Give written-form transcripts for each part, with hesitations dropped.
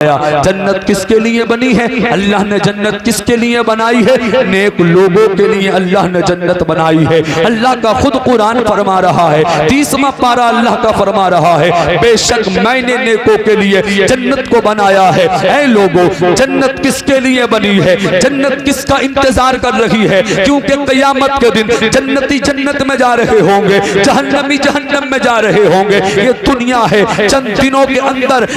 जन्नत किसके लिए बनी है? अल्लाह ने जन्नत किसके लिए बनाई है? नेक लोगों के लिए अल्लाह ने जन्नत बनाई है। अल्लाह का खुद कुरान फरमा रहा है, 30वां पारा अल्लाह का फरमा रहा है, बेशक मैंने नेकों के लिए जन्नत को बनाया है। ऐ लोगों, जन्नत किसके लिए बनी है? जन्नत किसका इंतजार कर रही है? क्योंकि क़यामत के दिन जन्नती जन्नत में जा रहे होंगे, जहन्नमी जहन्नम में जा रहे होंगे। ये दुनिया है, चंद दिनों के अंदर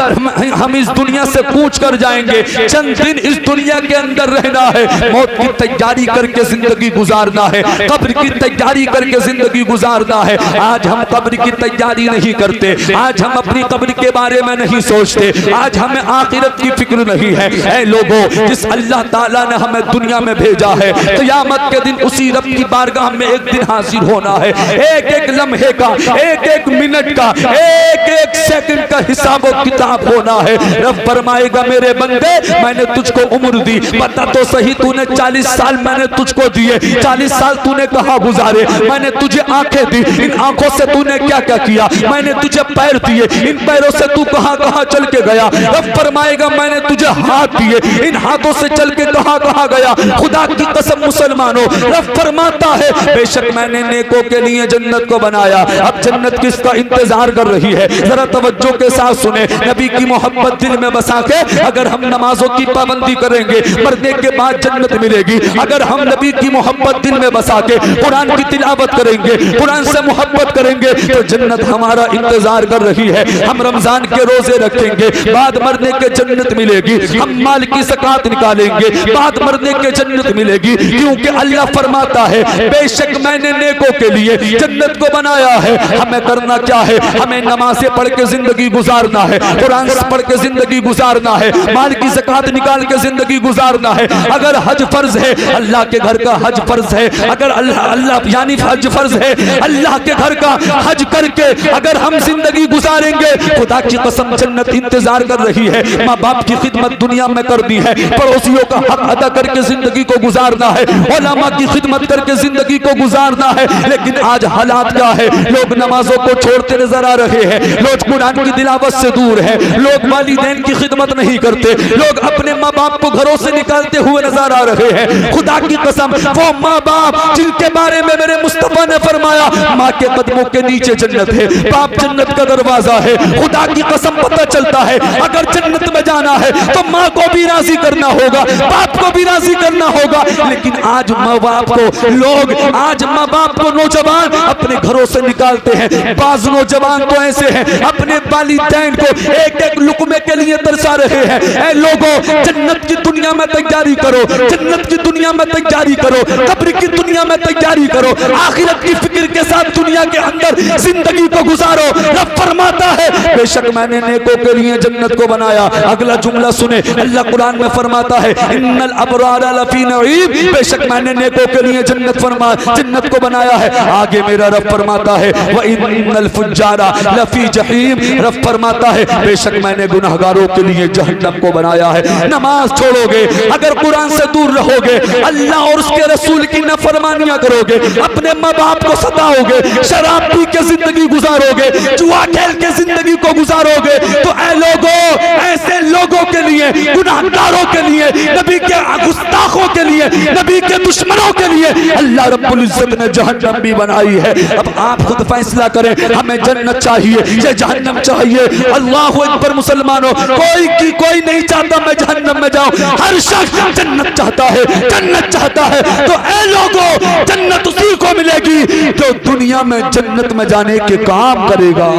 हम इस दुनिया से कूच कर जाएंगे। चंद दिन इस दुनिया के अंदर रहना है, मौत की तैयारी करके जिंदगी गुजारना है, कब्र की तैयारी करके जिंदगी गुजारना है। आज हम कब्र की तैयारी नहीं करते, आज हम अपनी कब्र के बारे में नहीं सोचते, आज हमें आखिरत की फिक्र नहीं है। ऐ लोगों, जिस अल्लाह ताला ने हमें दुनिया में भेजा है, क़यामत के दिन उसी रब की बारगाह में एक दिन हाजिर होना है। एक एक लम्हे का, एक एक मिनट का, एक एक सेकंड का हिसाब और किताब होना है। रब फरमाएगा, मेरे बंदे मैंने तुझको उम्र दी, बता तो सही तूने 40 साल मैंने तुझको दिए, 40 साल तूने कहाँ गुजारे? मैंने तुझे आंखें दी, इन आंखों से तूने क्या क्या किया? मैंने तुझे पैर दिए, इन पैरों से तू कहाँ कहाँ चल के गया? रब फरमाएगा, मैंने तुझे हाथ दिए, इन हाथों से चल के कहाँ कहाँ गया? खुदा की कसम मुसलमानों, रब फरमाता है, बेशक मैंने नेकों के लिए जन्नत को बनाया। अब जन्नत किसका इंतजार कर रही है? जरा तवज्जो के साथ सुने। नबी की मोहब्बत दिल में बसा के अगर हम नमाजों की पाबंदी करेंगे, मरने के बाद जन्नत मिलेगी। अगर हम नबी की मोहब्बत दिल में बसा के कुरान की तिलावत करेंगे, कुरान से मोहब्बत करेंगे, तो जन्नत हमारा इंतजार कर रही है। हम रमजान के रोजे रखेंगे, बाद मरने के जन्नत मिलेगी। हम माल की ज़कात निकालेंगे, बाद मरने के जन्नत मिलेगी। क्योंकि अल्लाह फरमाता है, बेशक मैंने नेकों के लिए जन्नत को बनाया है। हमें करना क्या है? हमें नमाज़ें पढ़ के जिंदगी गुजारना है, कुरान पढ़ के जिंदगी गुजारना है, माल की ज़कात निकाल के जिंदगी गुजारना है। अगर हज फर्ज है, अल्लाह के घर का हज फर्ज है। अगर अल्लाह यानी हज फर्ज है, अल्लाह के घर का हज करके अगर हम जिंदगी गुजारेंगे, खुदा की कसम जन्नत इंतजार कर रही है। माँ बाप की खिदमत दुनिया में कर दी है, पड़ोसियों का हक अदा करके जिंदगी को गुजारना है, उलमा की खिदमत करके जिंदगी को गुजारना है। लेकिन आज हालात क्या है? लोग नमाजों को छोड़ते नजर आ रहे हैं, लोग कुरान की तिलावत से दूर है, लोग वालिदैन की खिदमत नहीं करते, लोग अपने माँ बाप को घरों से निकालते हुए नजर आ रहे हैं। खुदा की कसम, वो माँ बाप जिनके बारे में मेरे मुस्तफा ने फरमाया, माँ के कदमों के नीचे जन्नत है, बाप जन्नत का दरवाजा है। खुदा की कसम, पता चलता है अगर जन्नत में जाना है तो माँ को भी राजी करना होगा, बाप को भी राजी करना होगा। लेकिन आज माँ बाप को लोग, आज माँ बाप को नौजवान अपने घरों से निकालते हैं। बाज नौजवान तो ऐसे हैं, अपने वालिदैन को एक एक लुकमे के लिए तरसा रहे हैं। ऐ लोगों, जन्नत की दुनिया में तैयारी करो, जन्नत की दुनिया में तैयारी करो, कब्र की दुनिया में तैयारी करो, आखिरत की फिक्र के साथ दुनिया के अंदर जिंदगी को गुजारो। रब फरमाता है, बेशक मैंने नेकों के लिए जन्नत को बनाया। अगला जुमला सुने, अल्लाह कुरान में फरमाता है, इन्नल अबरार लफी नईम, बेशक मैंने नेकों के लिए जन्नत को बनाया है। आगे मेरा रब फरमाता है, व इन्नल फुज्जारा लफी जहीम, रब फरमाता है, बेशक मैंने गुनाहगारों के लिए जहन्नम को बनाया है। नमाज छोड़ोगे, अगर कुरान से दूर रहोगे, अल्लाह और उसके रसूल की नाफरमानियां करोगे, अपने माँ बाप को सताओगे, शराब पी के जिंदगी गुजारोगे, जुआ खेल के जिंदगी को गुजारोगे, तो ऐ लोगों, ऐसे लोगों के लिए, गुनाहगारों के लिए, नबी के गुस्ताखों के लिए, नबी के दुश्मनों के लिए अल्लाह रब्बुल इज्जत ने जहन्नम भी बनाई है। अब आप खुद फैसला करें, हमें जन्नत चाहिए या जहन्नम चाहिए? अल्लाहु अकबर मुसलमानों, कोई नहीं चाहता मैं जहन्नम में जाऊं, हर शख्स जन्नत चाहता है, जन्नत चाहता है। तो ऐ लोगों, जन्नत उसी को मिलेगी जो दुनिया में जन्नत में जाने के काम करेगा,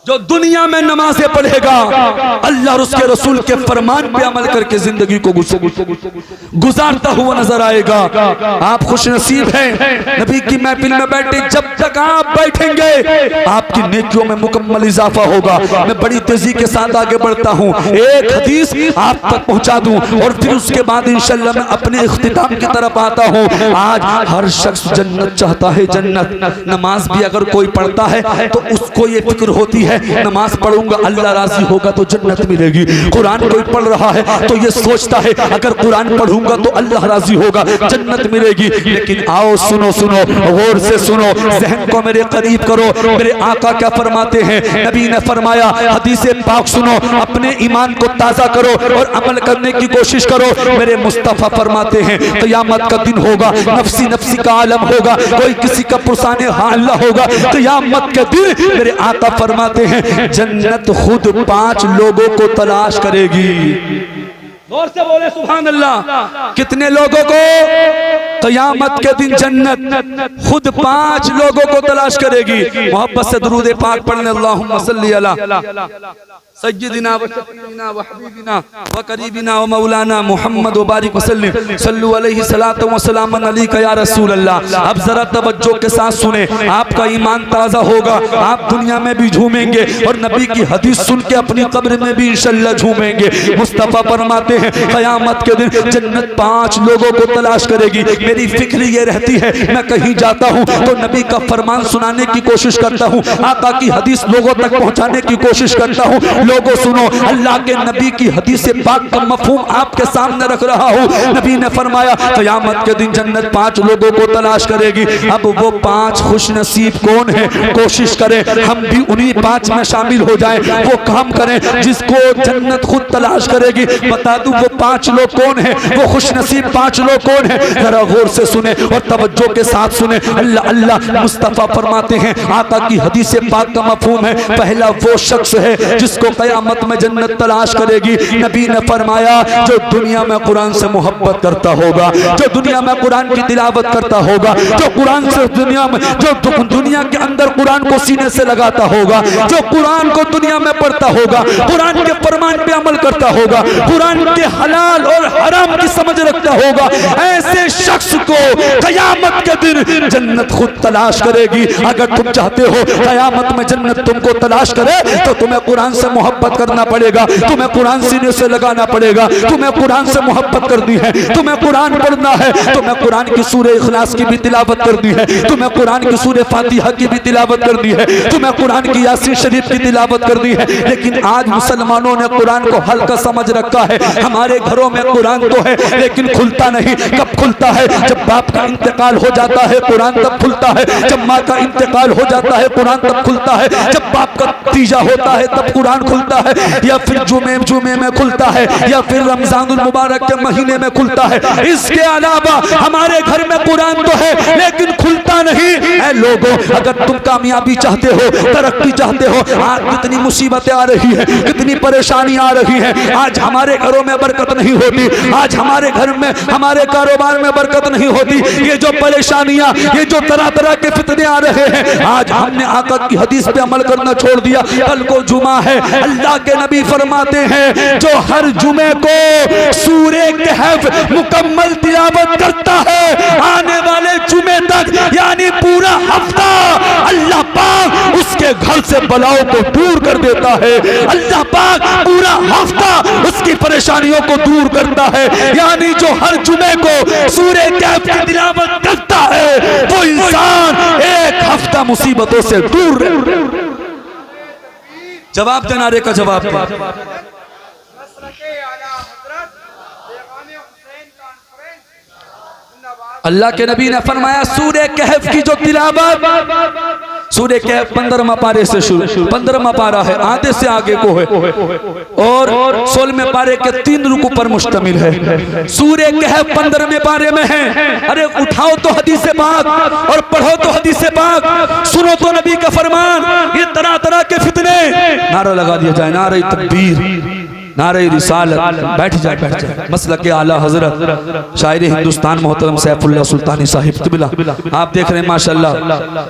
जो दुनिया में नमाजें पढ़ेगा, अल्लाह और उसके रसूल के फरमान पे अमल करके जिंदगी को गुजारता हुआ नजर आएगा। आप खुश नसीब हैं, नबी की महफिल में बैठे, जब तक आप बैठेंगे आपकी नेकियों में मुकम्मल इजाफा होगा। मैं बड़ी तेजी के साथ आगे बढ़ता हूँ, एक हदीस आप तक पहुँचा दूँ और फिर उसके बाद इंशाअल्लाह मैं अपने इख्तिताम की तरफ आता हूँ। आज हर शख्स जन्नत चाहता है, जन्नत। नमाज भी अगर कोई पढ़ता है तो उसको ये फिक्र होती है है नमाज पढ़ूंगा अल्लाह राजी होगा तो जन्नत मिलेगी। कुरान कोई पढ़ रहा है तो ये सोचता है अगर कुरान पढ़ूंगा तो अल्लाह राजी होगा जन्नत मिलेगी। लेकिन आओ सुनो सुनो, गौर से सुनो, ज़हन को मेरे करीब करो। मेरे आका क्या फरमाते हैं? नबी ने फरमाया, हदीस पाक सुनो, अपने ईमान को ताज़ा करो और अमल करने की कोशिश करो। मेरे मुस्तफ़ा फरमाते हैं क़यामत का दिन होगा, नफ्सी नफ्सी का आलम होगा, कोई किसी का पुरसाने हाल्ला होगा। क़यामत के दिन मेरे आका फरमाते हैं जन्नत खुद 5 लोगों को तलाश करेगी। जोर से बोले सुभान अल्लाह। कितने लोगों को? क़यामत के दिन जन्नत खुद 5 लोगों को तलाश करेगी। मोहब्बत से दुरूद पाक पढ़ने, अल्लाहुम्मा सल्ली अला सय्यिदिना व शफीना व हबीबिना व करीबिना व मौलाना मुहम्मद व बारिक वसल्लम सल्लु अलैहि सलातो व सलामन अलैका या रसूल अल्लाह। अब जरा तवज्जो के साथ सुने, आपका ईमान ताज़ा होगा, आप दुनिया में भी झूमेंगे और नबी की हदीस सुन के अपनी कब्र में भी इंशाअल्लाह झूमेंगे। मुस्तफ़ा फरमाते हैं क़यामत के दिन जन्नत 5 लोगों को तलाश करेगी। मेरी फिक्र ये रहती है, मैं कहीं जाता हूँ तो नबी का फरमान सुनाने की कोशिश करता हूँ, आका की हदीस लोगों तक पहुँचाने की कोशिश करता हूँ। लोगों सुनो, अल्लाह के नबी की हदीस पाक का मफहूम आपके सामने रख रहा हूँ। नबी ने फरमाया क़यामत के दिन जन्नत 5 लोगों को तलाश करेगी। अब वो 5 खुश नसीब कौन है? कोशिश करें हम भी उन्हीं 5 में शामिल हो जाएं। वो काम करें जिसको जन्नत खुद तलाश करेगी। बता दूं वो 5 लोग कौन है? वो खुश नसीब 5 लोग कौन है? जरा गौर से सुने और तवज्जो के साथ सुने। अल्लाह अल्लाह मुस्तफ़ा फरमाते हैं, आका की हदीस पाक का मफहूम है, पहला वो शख्स है जिसको क़यामत में जन्नत तलाश करेगी। नबी ने फरमाया जो दुनिया में कुरान से मोहब्बत करता होगा, जो दुनिया में कुरान की तिलावत करता होगा, जो कुरान से दुनिया में जो दुनिया के अंदर कुरान को सीने से लगाता होगा, जो कुरान को दुनिया में पढ़ता होगा, कुरान के फरमान पे अमल करता होगा, कुरान के हलाल और हराम की समझ रखता होगा, ऐसे शख्स को क़यामत के दिन जन्नत खुद तलाश करेगी। अगर तुम चाहते हो क़यामत में जन्नत तुमको तलाश करे तो तुम्हें कुरान से मोहब्बत करना पड़ेगा, तुम्हें कुरान सीने से लगाना पड़ेगा, तुम्हें कुरान से मोहब्बत करनी है, तुम्हें कुरान पढ़ना है, तुम्हें कुरान की सूरह इखलास की भी तिलावत करनी है, तुम्हें कुरान की सूरह फातिहा की भी तिलावत करनी है, तुम्हें कुरान की यासीन शरीफ की तिलावत करनी है। लेकिन आज मुसलमानों ने कुरान को हल्का समझ रखा है। हमारे घरों में कुरान तो है लेकिन खुलता नहीं। कब खुलता है? जब बाप का इंतकाल हो जाता है कुरान तब खुलता है, जब माँ का इंतकाल हो जाता है कुरान तब खुलता है, जब बाप का तीजा होता है तब कुरान खुलता है, या फिर जुमे में खुलता है, या फिर रमजानुल मुबारक के महीने में खुलता है। इसके अलावा हमारे घर में कुरान तो है लेकिन खुलता नहीं है। लोगों, अगर तुम कामयाबी चाहते हो, तरक्की चाहते हो, आज कितनी मुसीबतें आ रही है, कितनी परेशानी आ रही है। आज हमारे घरों में बरकत नहीं होती, आज हमारे घर में हमारे कारोबार में बरकत नहीं होती। ये जो परेशानियां, ये जो तरह तरह के फितने आ रहे हैं, आज हमने आका की हदीस पे अमल करना छोड़ दिया। कल को जुमा है, अल्लाह के नबी फरमाते हैं जो हर जुमे को सूरे कहफ मुकम्मल तिलावत करता है, आने वाले जुमे तक यानी पूरा हफ्ता अल्लाह पाक उसके घर से बलाओं को दूर कर देता है। अल्लाह पाक पूरा हफ्ता उसकी परेशानियों को दूर करता है। यानी जो हर जुमे को सूरे कहफ की तिलावत करता है वो इंसान एक हफ्ता मुसीबतों से दूर रहता। जवाब देना रे का जवाब दे। अल्लाह के नबी ने फरमाया सूरे कहफ की जो तिलावत, सूरे कहफ 15वां पारे से शुरू, 15वां पारा है, आधे से आगे को है और 16वें पारे के 3 रुकू पर मुश्तमिल है। सूरे कहफ 15वें पारे में है। अरे उठाओ तो हदीस पाक और पढ़ो तो हदीस पाक, सुनो तो नबी का फरमान। ये तरह तरह के फितने, नारा लगा दिया जाए, नारे तकबीर, नारे रिसालत, बैठ जाए। मसलक आला हजरत शायर हिंदुस्तान मोहतरम सैफुल्लाह सुल्तानी साहिब किबला, आप देख रहे हैं माशाल्लाह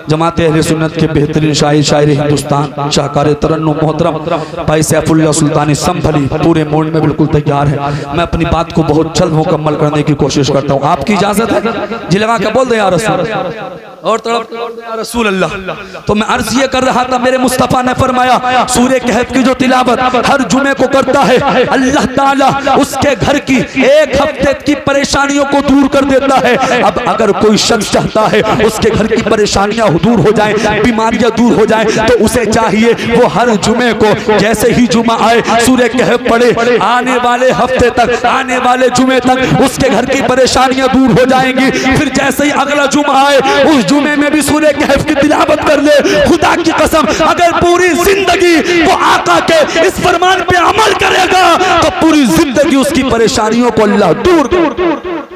जमात अहले सुन्नत के बेहतरीन शायर हिंदुस्तान शाहकार तरन्नुम मोहतरम भाई सैफुल्लाह सुल्तानी संभली पूरे मूड में बिल्कुल तैयार है। मैं अपनी बात को बहुत जल्द मुकम्मल करने की कोशिश करता हूँ, आपकी इजाजत है? जी लगा के बोल दे या रसूल और तड़प या रसूल अल्लाह। तो मैं अर्ज ये कर रहा था, मेरे मुस्तफ़ा ने फरमाया सूरे कहफ की जो तिलावत हर जुमे को करता है है अल्लाह ताला उसके घर की एक हफ्ते की परेशानियों को दूर कर देता है। अब अगर कोई शख्स चाहता है उसके घर की परेशानियां दूर हो जाएं, बीमारियां दूर हो जाएं, तो उसे चाहिए वो हर जुमे को जैसे ही जुमा आए सूरह कहफ पढ़े। आने वाले हफ्ते तक, आने वाले जुमे तक उसके घर की परेशानियां दूर हो जाएंगी। फिर जैसे ही अगला जुमा आए उस जुमे में भी सूरह कहफ की तिलावत कर ले। खुदा की कसम अगर पूरी जिंदगी वो आका के इस फरमान पे अमल करेगा तो पूरी जिंदगी उसकी परेशानियों को अल्लाह दूर कर।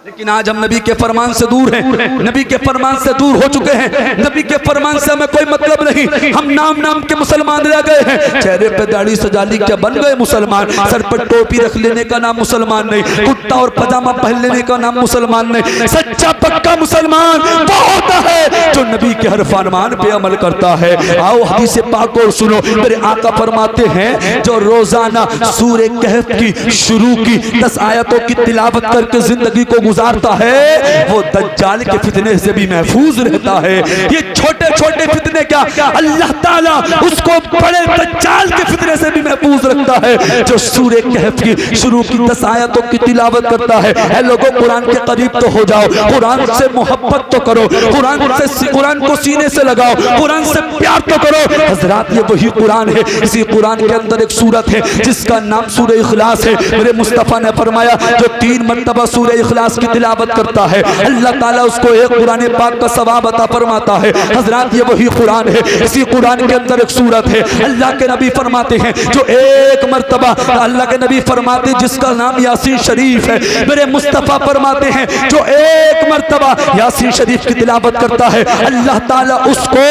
लेकिन आज हम नबी के फरमान से दूर हैं, नबी के फरमान से दूर हो चुके हैं। नबी के फरमान से हमें कोई मतलब नहीं। हम नाम नाम के मुसलमान रह गए हैं। चेहरे पे दाढ़ी सजा ली क्या बन गए मुसलमान। सर पर टोपी रख लेने का नाम मुसलमान नहीं, कुर्ता और पजामा पहन लेने का नाम मुसलमान नहीं। सच्चा पक्का मुसलमान वो होता है जो नबी के हर फरमान पे अमल करता है। आओ हदीस पाक और सुनो, मेरे आका फरमाते हैं जो रोजाना सूरह कहफ की शुरू की 10 आयतों की तिलावत करके जिंदगी को गुजारता है वो दज्जाल के फितने से भी महफूज रहता है। ये छोटे छोटे फितने क्या, अल्लाह ताला उसको बड़े दज्जाल के फितने से भी महफूज रखता है जो सूरह कहफ की शुरू की 10 आयतों की तिलावत करता है। ऐ लोगों कुरान के करीब तो हो जाओ, कुरान से मोहब्बत तो करो, कुरान को सीने से लगाओ, कुरान से प्यार तो करो। हजरात ये वही कुरान है, इसी कुरान के अंदर एक सूरत है जिसका नाम सूरह इखलास है। मेरे मुस्तफा ने फरमाया जो 3 मरतबा सूरह इखलास की तिलावत करता है अल्लाह ताला उसको एक कुरान पाक का सवाब अता फरमाता है। हजरात ये वही कुरान है, इसी कुरान के अंदर एक सूरत है। अल्लाह के नबी फरमाते हैं जो एक मरतबा, अल्लाह के नबी फरमाते हैं जिसका नाम यासीन शरीफ है। मेरे मुस्तफा फरमाते हैं जो एक मरतबा यासीन शरीफ की तिलावत करता है अल्लाह ताला उसको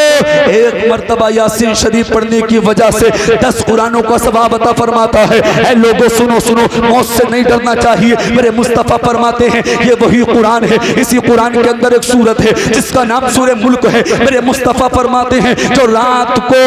एक मरतबा यासीन शरीफ पढ़ने की वजह से 10 कुरानों का सवाब अता फरमाता है। ऐ लोगों सुनो सुनो, मौत से नहीं डरना चाहिए। मेरे मुस्तफा फरमाते हैं ये वही कुरान है, इसी कुरान के अंदर एक सूरत है जिसका नाम सूरह मुल्क है। मेरे मुस्तफा फरमाते हैं जो रात को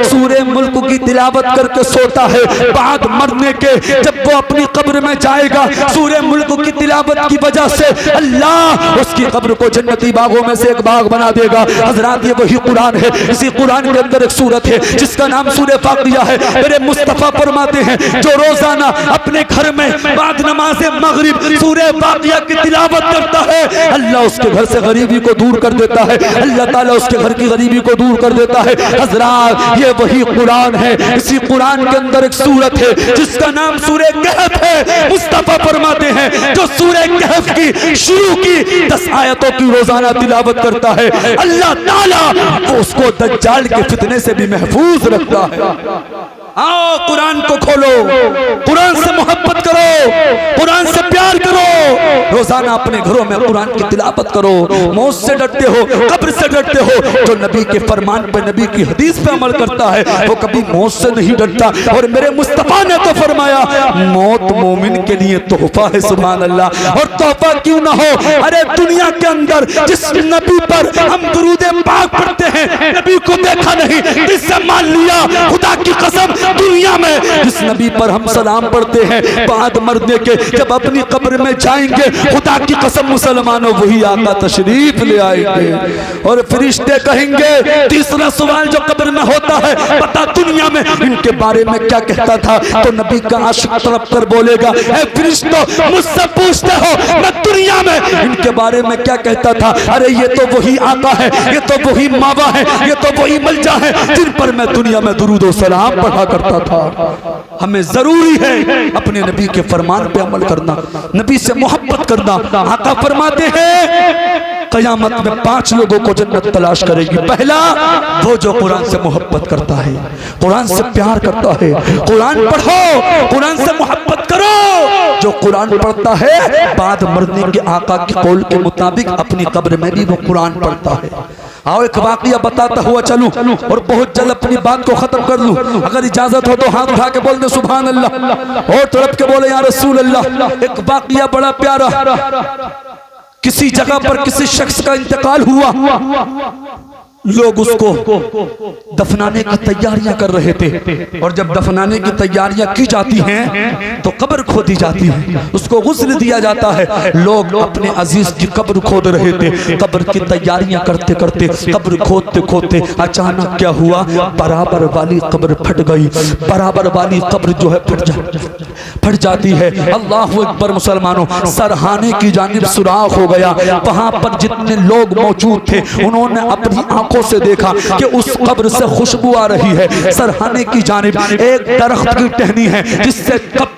सूरह मुल्क की तिलावत करके सोता है बाद मरने के जब वो अपनी कब्र में जाएगा सूरह मुल्क की तिलावत की वजह से अल्लाह उसकी कब्र को जन्नती बागों में से एक बाग बना देगा। हजरात ये वही कुरान है, इसी कुरान के अंदर एक सूरत है जिसका नाम सूरह फातिहा है। मेरे मुस्तफा फरमाते हैं जो रोजाना अपने घर में बाद नमाज मगरिब सूरह फातिहा की तिलावत करता है अल्लाह उसके घर से गरीबी को दूर कर देता है, अल्लाह ताला उसके घर की गरीबी को दूर कर देता है। हजरात ये वही कुरान है, इसी कुरान के अंदर एक सूरत है जिसका नाम सूरह कहफ है। मुस्तफा फरमाते हैं जो सूरह कहफ की शुरू की 10 आयतों की रोजाना तिलावत करता है अल्लाह ताला वो उसको दज्जाल के फितने से भी महफूज रखता है। आओ कुरान को खोलो, कुरान से मोहब्बत करो, कुरान से प्यार करो, रोजाना अपने घरों में कुरान की तिलावत करो। मौत से डरते हो, कब्र से डरते हो, जो नबी के फरमान पे, नबी की हदीस पे अमल करता है वो कभी मौत से नहीं डरता। और मेरे मुस्तफा ने तो फरमाया मौत मोमिन के लिए तोहफा है। सुभान अल्लाह। और तोहफा क्यों ना हो, अरे दुनिया के अंदर जिस नबी पर हम दुरूद पाक पढ़ते हैं नबी को देखा नहीं, इससे मान लिया खुदा की कसम दुनिया में जिस नबी पर हम सलाम पढ़ते हैं बाद मरने के जब अपनी कब्र में जाएंगे खुदा की कसम मुसलमानों वही आका तशरीफ ले आएंगे और फरिश्ते कहेंगे। तीसरा सवाल जो कब्र में होता है पता दुनिया में इनके बारे में क्या कहता था, तो नबी का आशिक तरफ कर बोलेगा ऐ फरिश्तों मुझसे पूछते हो मैं दुनिया में इनके बारे में क्या कहता था। अरे ये तो वही आका है, ये तो वही मावा है, ये तो वही मलजा है जिन पर मैं दुनिया में दुरूद और सलाम पढ़ा करता था। हमें जरूरी है अपने नबी के फरमान पे अमल करना, नबी से मोहब्बत करना। आका फरमाते हैं कयामत में 5 लोगों को जन्नत तलाश करेगी। पहला वो जो कुरान से मोहब्बत करता है, कुरान से प्यार करता है। कुरान पढ़ो, कुरान से मोहब्बत करो। जो कुरान पढ़ता है बाद मरने के आका के कौल के मुताबिक अपनी कब्र में भी वो कुरान पढ़ता है। आओ एक वाकया बताता हुआ चलूं और बहुत जल्द अपनी बात को खत्म कर लूं। अगर इजाजत हो तो हाथ उठा के बोल दे सुभान अल्लाह और तड़प के बोले या रसूल अल्लाह। एक वाकया बड़ा प्यारा, किसी जगह पर किसी शख्स का इंतकाल हुआ, लोग उसको दफनाने की तैयारियां कर रहे थे, और जब दफनाने की तैयारियां की जाती हैं तो कब्र खोदी जाती है, उसको गुस्ल दिया जाता है। लोग अपने अजीज की कब्र खोद रहे थे। कब्र की तैयारियां करते करते, कब्र खोदते खोदते अचानक क्या हुआ, बराबर वाली कब्र फट गई। बराबर वाली कब्र जो है फट जाती है। अल्लाह अकबर मुसलमानों, सरहाने की जानिब सुराख हो गया। वहां पर जितने लोग मौजूद थे उन्होंने अपनी आंखों से देखा कि उस कब्र से खुशबू आ रही है। सरहाने की जानिब एक दरख्त की टहनी है जिससे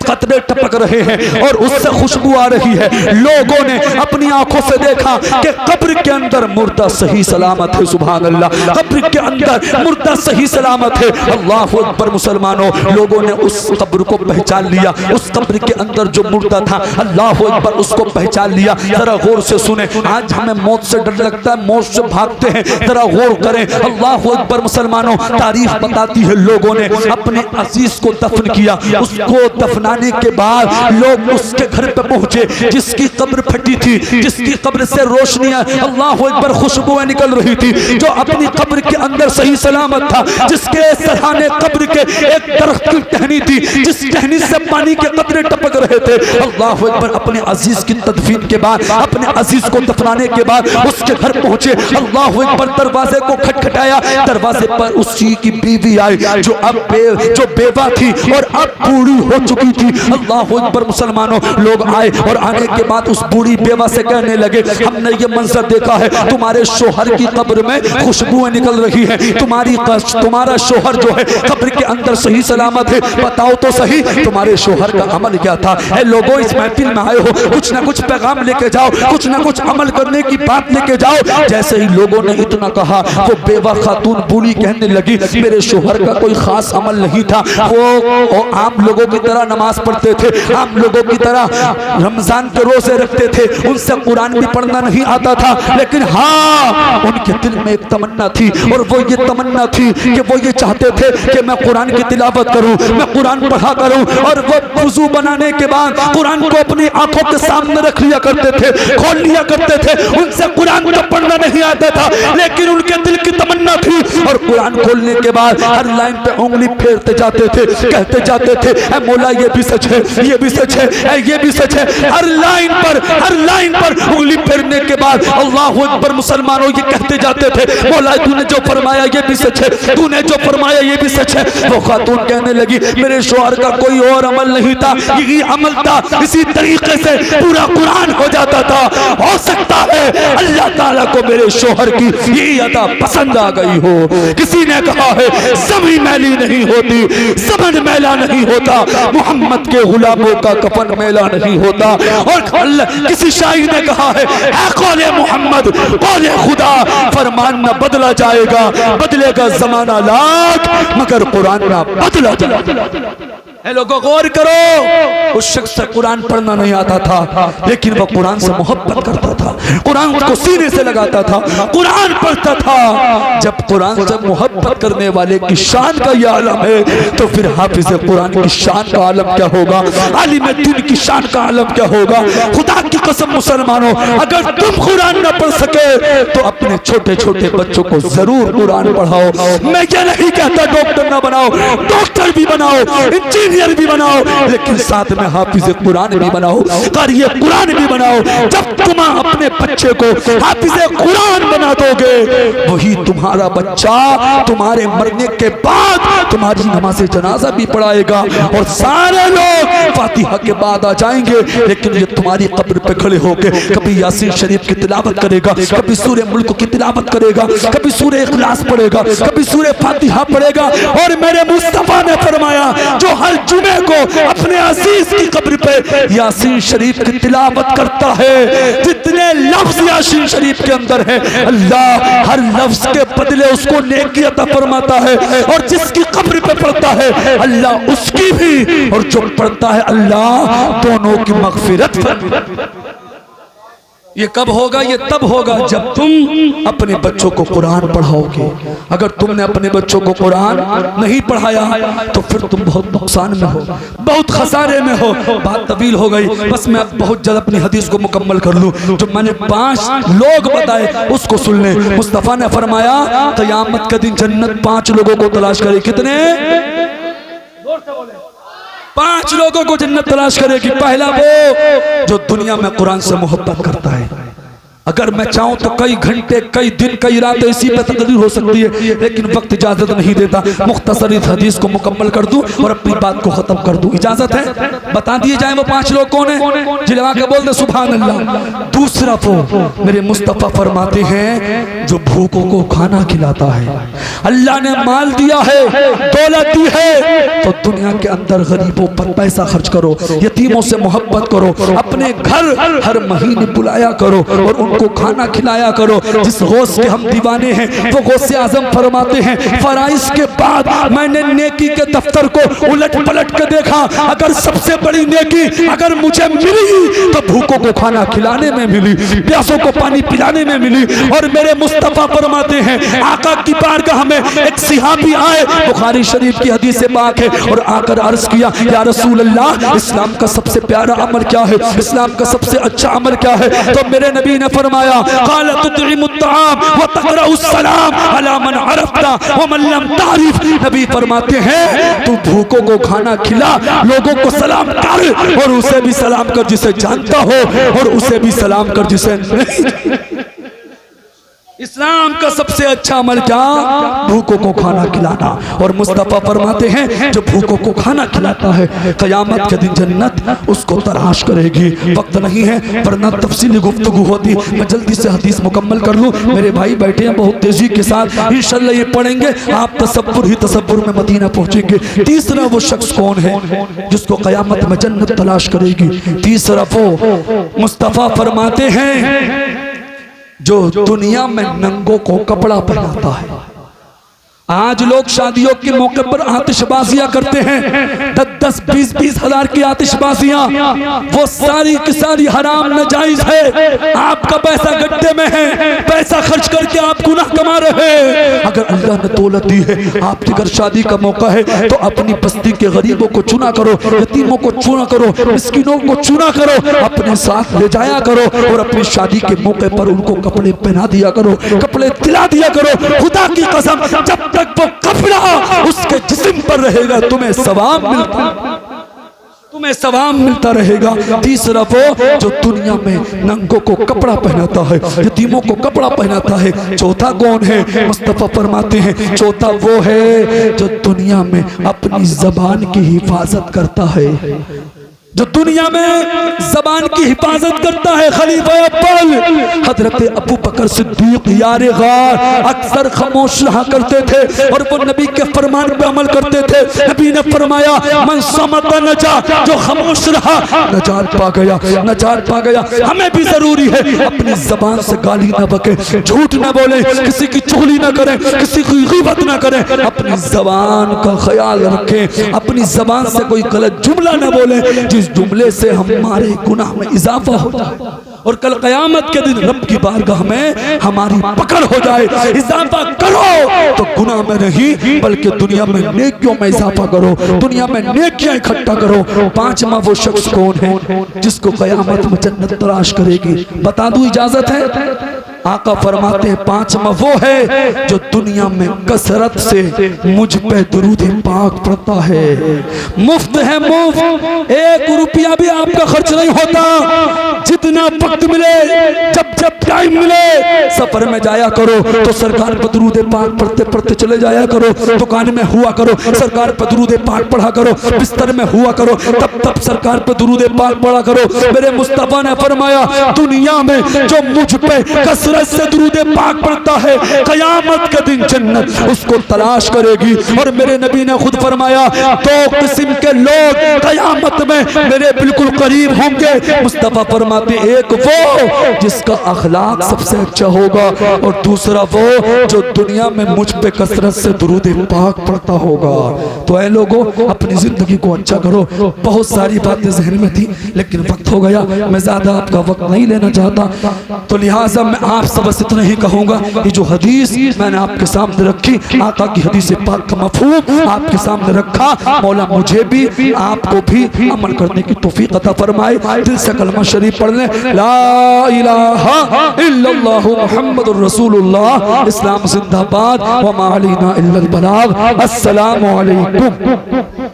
कतरे टपक रहे हैं और उससे खुशबू आ रही है। लोगों ने अपनी आंखों से देखा कि कब्र के अंदर मुर्दा सही सलामत है। सुभान अल्लाह, कब्र के अंदर मुर्दा सही सलामत है। अल्लाह अकबर मुसलमानों, लोगों ने उस कब्र को पहचान लिया। उस कब्र के अंदर जो मुर्दा था, अल्लाह अकबर, उसको पहचान लिया। जरा गौर से सुने, आज हमें मौत से डर लगता है, मौत से भागते हैं, जरा गौर करें। अल्लाह अकबर मुसलमानों, तारीख बताती है लोगों ने अपने अजीज को दफन किया। उसको दफनाने के बाद लोग उसके घर पे पहुंचे जिसकी कब्र फटी थी, जिसकी कब्र से रोशनियां, अल्लाह अकबर, खुशबुएं निकल रही थी, जो अपनी कब्र के अंदर सही सलामत था, जिसके सरहाने कब्र के एक दरख्त की टहनी थी, जिस टहनी से पानी के कतरे टपक रहे थे। अल्लाह अकबर, अपने अजीज की तदफीन के बाद, अपने अजीज को दफनाने के बाद उसके घर पहुंचे। अल्लाह अकबर, दरवाजे को खटखटाया। दरवाजे पर उसी की बीवी आई जो बेवा थी और अब बूढ़ी हो चुकी थी। अल्लाह अकबर मुसलमानों, लोग आए और आने के बाद उस बूढ़ी बेवा से कहने लगे, हमने ये मंजर देखा है, तुम्हारे शोहर की कब्र में खुशबुएं निकल रही है, तुम्हारा शोहर जो है कब्र के अंदर सही सलामत है, बताओ तो सही तुम्हारे शोहर का अमल क्या था। ऐ लोगों, इस महफिल में आए हो, कुछ ना कुछ पैगाम लेके जाओ, कुछ ना कुछ अमल करने की बात लेके जाओ। जैसे ही लोगों ने इतना कहा, वो बेवा खातून बूढ़ी कहने लगी, मेरे शोहर का कोई खास अमल नहीं था, वो आम लोगों की तरह नमाज पढ़ते थे, आम लोगों की तरह रमजान के रोजे रखते थे, उनसे कुरान भी पढ़ना नहीं आता था, लेकिन हाँ, उनके दिल में एक तमन्ना थी, और वो ये तमन्ना थी कि वो ये चाहते थे कि मैं कुरान की तिलावत करूं, मैं कुरान पढ़ा करूं। और वो वुजू बनाने के बाद कुरान को अपनी आंखों के सामने रख लिया करते थे, खोल लिया करते थे। उनसे कुरान तो पढ़ना नहीं आता था, लेकिन उनके दिल की तमन्ना थी, और कुरान खोलने के बाद हर लाइन पे उंगली फेरते जाते थे, कहते जाते थे, ऐ मौला ये भी सच है, ये भी सच है, ऐ ये भी सच है। हर लाइन पर उंगली फेरने के बाद अल्लाह अकबर मुसलमानों, ये कहते जाते थे, मौला तूने जो फरमाया ये भी सच है, तूने जो फरमाया ये भी सच है। वो खातून कहने लगी, मेरे शौहर का कोई और अमल नहीं था, यही अमल था, इसी तरीके से पूरा कुरान हो जाता था। हो सकता है अल्लाह ताला को मेरे शौहर की यही अदा पसंद आ गई हो। किसी ने कहा है ज़मीन मैली नहीं होती, ज़मन मैला नहीं होता, मोहम्मद के गुलामों का कफन मैला नहीं होता। और किसी शायर ने कहा है, कौले मोहम्मद कौले खुदा, फरमान न बदला जाएगा, बदलेगा जमाना लाख, मगर कुरान ना बदला जाएगा। लोगों गौर करो, उस शख्स से कुरान पढ़ना नहीं आता था, लेकिन वह कुरान से मोहब्बत करता था, कुरान को सीने से लगाता था, कुरान पढ़ता था। जब कुरान से मोहब्बत करने वाले की शान का यह आलम है, तो फिर हाफिज कुरान की शान का आलम क्या होगा, आलिम दीन की शान का आलम क्या होगा। खुदा की कसम मुसलमानों, अगर तुम कुरान न पढ़ सके तो अपने छोटे छोटे बच्चों को जरूर कुरान पढ़ाओ। मैं क्या नहीं कहता डॉक्टर ना बनाओ, डॉक्टर भी बनाओ, इंजीनियर भी बनाओ, लेकिन साथ में हाफिज कुरान भी बनाओ, कारी कुरान भी बनाओ। जब तुम अपने बच्चे को हाफिज कुरान बना दोगे, वही तुम्हारा बच्चा तुम्हारे मरने के बाद तुम्हारी नमाज़े जनाजा भी पढ़ाएगा, और सारे लोग फातिहा के बाद आ जाएंगे, लेकिन ये तुम्हारी कब्र पे खड़े होकर कभी यासीन शरीफ की तिलावत करेगा, कभी सूरे मुल्क की तिलावत करेगा, कभी सूरे इखलास पढ़ेगा, कभी सूरे फातिहा पढ़ेगा। और मेरे मुस्तफा ने फरमाया, जो हर जुमे को अपने अजीज की कब्र पे यासीन शरीफ की तिलावत करता है, जितने लफ्ज यासीन शरीफ के अंदर है, अल्लाह हर लफ्ज के बदले उसको नेकी अता फरमाता है। और जिसकी कब्र पे पढ़ता है, अल्लाह उसकी भी, और जो पढ़ता है, अल्लाह दोनों की मगफिरत। ये कब होगा? ये तब होगा जब तुम अपने बच्चों को कुरान पढ़ाओगे। अगर तुमने अपने बच्चों को कुरान नहीं पढ़ाया तो फिर तुम बहुत नुकसान में हो, बहुत खसारे में हो। बात तवील हो गई, बस मैं अब बहुत जल्द अपनी हदीस को मुकम्मल कर लूं। जो मैंने 5 लोग बताए उसको सुन ले। मुस्तफा ने फरमाया क़यामत के दिन जन्नत 5 लोगों को तलाश करे। कितने? 5 लोगों को जन्नत तलाश करेगी। पहला वो जो दुनिया में कुरान से मोहब्बत करता है। अगर मैं चाहूं तो कई घंटे, कई दिन, कई रातें इसी पे तकरीर हो सकती है, लेकिन वक्त इजाजत नहीं देता। मुख्तसर इस हदीस को मुकम्मल कर दूं और अपनी बात को खत्म कर दूं। इजाजत है? बता दिए जाए वो 5 लोग कौन है? जिलवा के बोल दे सुभान अल्लाह। दूसरा वो मेरे मुस्तफा फरमाते हैं जो भूखों को खाना खिलाता है। अल्लाह ने माल दिया है, दौलत दी है, तो दुनिया के अंदर गरीबों पर पैसा खर्च करो, यतीमों से मोहब्बत करो, अपने घर हर महीने बुलाया करो और को खाना खिलाया करो। जिस गौस के हम दीवाने हैं वो गौसे आजम फरमाते हैं फराइज के बाद मैंने नेकी के दफ्तर को उलट पलट के देखा। अगर सबसे बड़ी नेकी अगर मुझे मिली तो भूखों को खाना खिलाने में मिली, प्यासों को पानी पिलाने में मिली। और मेरे मुस्तफा फरमाते हैं आका की बारगाह में एक सिहाबी आए, बुखारी शरीफ की हदीस पाक है, और आकर अर्ज किया या रसूल अल्लाह इस्लाम का सबसे प्यारा अमल क्या है, इस्लाम का सबसे अच्छा अमल क्या है? तो मेरे नबी ने फरमाया क़ाल तुतइमुत तआम व तक़रउस सलाम अला मन अरफ़ता व मन लम तारिफ। नबी फरमाते हैं तू भूखों को खाना खिला, लोगों को सलाम कर, और उसे भी सलाम कर जिसे जानता हो और उसे भी सलाम कर जिसे नहीं। इस्लाम का सबसे अच्छा अमल क्या? भूखों को खाना खिलाना। और मुस्तफा फरमाते हैं जो भूखों को खाना खिलाता है क़यामत के दिन जन्नत उसको तलाश करेगी। वक्त नहीं है वरना तफसीली गुफ्तगू होती, मैं जल्दी से हदीस मुकम्मल कर लूं। मेरे भाई बैठे हैं बहुत तेजी के साथ, इंशाल्लाह ये पढ़ेंगे, आप तसव्वुर ही तसव्वुर में मदीना पहुंचेंगे। तीसरा वो शख्स कौन है जिसको क़यामत में जन्नत तलाश करेगी? तीसरा वो मुस्तफा फरमाते हैं जो दुनिया में नंगों को कपड़ा पहनाता है। आज लोग शादियों के मौके पर आतिशबाजियां करते हैं, 10-10, 20-20 हजार की आतिशबाजियां, वो सारी की सारी हराम नाजायज है। आपका पैसा गड्ढे में है, पैसा खर्च करके आप गुनाह कमा रहे हैं। अगर अल्लाह ने दौलत दी है, आपके घर शादी का मौका है, तो अपनी बस्ती के गरीबों को चुना करो, यतीमों को चुना करो, मिस्किनों को चुना करो, अपने साथ ले जाया करो और अपनी शादी के मौके पर उनको कपड़े पहना दिया करो, कपड़े दिला दिया करो। खुदा की कसम जब तक वो कपड़ा उसके जिस्म पर रहेगा तुम्हें सवाब मिलता रहेगा। तीसरा वो जो दुनिया में नंगों को कपड़ा पहनाता है, यतीमों को कपड़ा पहनाता है। चौथा कौन है? मुस्तफा फरमाते हैं चौथा वो है जो दुनिया में अपनी जबान की हिफाजत करता है, जो दुनिया में जबान की हिफाजत करता है। खलीफा अव्वल हजरत अबू बकर सिद्दीक यार गार अक्सर खामोश रहा करते थे और वो नबी के फरमान पे अमल करते थे। नबी ने फरमाया मन समत नजा, जो खामोश रहा नजात पा गया, नजात पा गया। हमें भी जरूरी है अपनी जबान से गाली ना बके, झूठ ना बोले, किसी की चुगली ना करें, किसी की ग़ीबत ना करें, अपनी जबान का ख्याल रखें, अपनी जबान से कोई गलत जुमला ना बोले जिस जुमले से हमारे गुनाह में इजाफा हो जाए और कल क़यामत के दिन रब की बारगाह में हमारी पकड़ हो जाए। इजाफा करो तो गुनाह में नहीं बल्कि दुनिया में नेकियों में इजाफा करो, दुनिया में नेकियां इकट्ठा करो। पांचवा वो शख्स कौन है जिसको क़यामत में जन्नत तलाश करेगी? बता दूं, इजाजत है? आका फरमाते हैं पांचवा वो है जो दुनिया में कसरत से मुझ पे दुरूद पाक पढ़ता है। मुफ्त है, मुफ्त, 1 रुपया भी आपका खर्च नहीं होता। जितना वक्त मिले, जब जब टाइम मिले, सफर में जाया करो तो सरकार पर दुरूद पाक पढ़ते पढ़ते चले जाया करो, दुकान में हुआ करो सरकार पर दुरूद पाक पढ़ा करो, बिस्तर में हुआ करो तब तब सरकार पर दुरूद पाक पढ़ा करो। मेरे मुस्तफा ने फरमाया दुनिया में जो मुझ पे कसरत से दुरूद पाक पढ़ता है क़यामत के दिन जन्नत उसको तलाश करेगी। और मेरे नबी ने खुद फरमाया 2 किस्म के लोग क़यामत में मेरे बिल्कुल करीब होंगे। मुस्तफा फरमाते एक वो जिसका अखलाक सबसे अच्छा हो, होगा, और दूसरा वो जो दुनिया में मुझ पे कसरत से दुरूद पाक पढ़ता होगा। तो ऐ लोगों, अपनी जिंदगी को अच्छा करो। बहुत सारी बातें जहन में थी लेकिन वक्त हो गया, मैं ज्यादा आपका वक्त नहीं लेना चाहता, तो लिहाजा मैं आप सबसे इतना ही कहूंगा, ये जो हदीस मैंने आपके सामने रखी, आका की हदीस पाक का मफहूम आपके सामने रखा, मौला मुझे भी आपको भी अमल करने की तौफीक अता फरमाए। दिल से कलमा शरीफ पढ़ लें, ला इलाहा इल्लल्लाह मुहम्मदुर रसूलुल्लाह, इस्लाम जिंदाबाद, व मा अलैना इल्लल बलाग। अस्सलामु अलैकुम।